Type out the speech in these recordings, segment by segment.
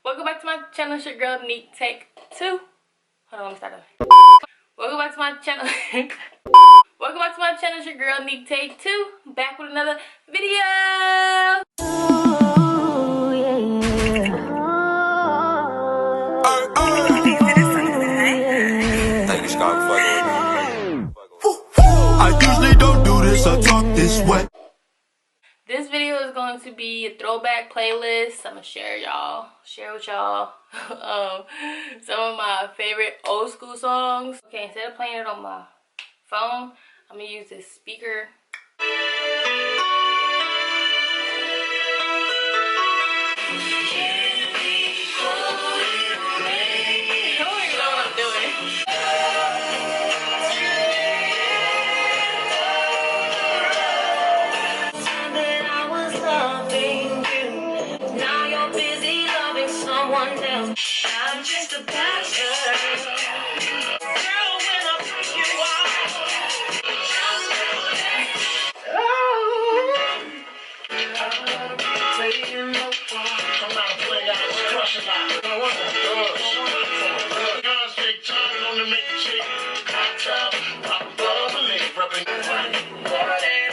Welcome back to my channel. It's your girl, Neat Take 2. Hold on, let me start over. Welcome back to my channel. Welcome back to my channel. It's your girl, Neat Take 2. Back with another video. Ooh, yeah. I usually don't do this or talk this way. This video is going to be a throwback playlist. I'm gonna share with y'all some of my favorite old school songs. Okay, instead of playing it on my phone, I'm gonna use this speaker. I'm just a bad girl. Girl, when I pick you up, just playing no part. I'm not a player, I was crushing like I want the girls. Girls take time on to make the chick. Cocktail, pop bubbly, rubbing more than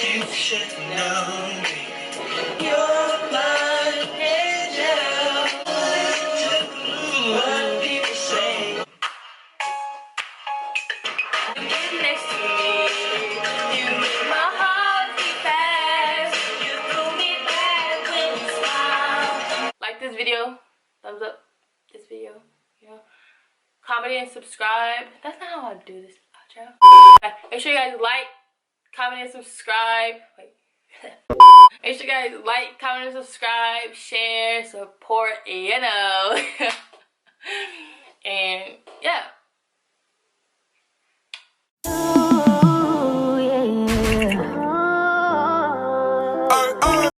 you should know me. You're my angel. Listen to what people say. You get next to me. You make my heart beat fast. You pull me back when you smile. Like this video. Thumbs up this video. You know. Comment and subscribe. That's not how I do this outro. Make sure you guys like, comment and subscribe. Wait. Make sure you guys like, comment and subscribe, share, support, you know. And yeah.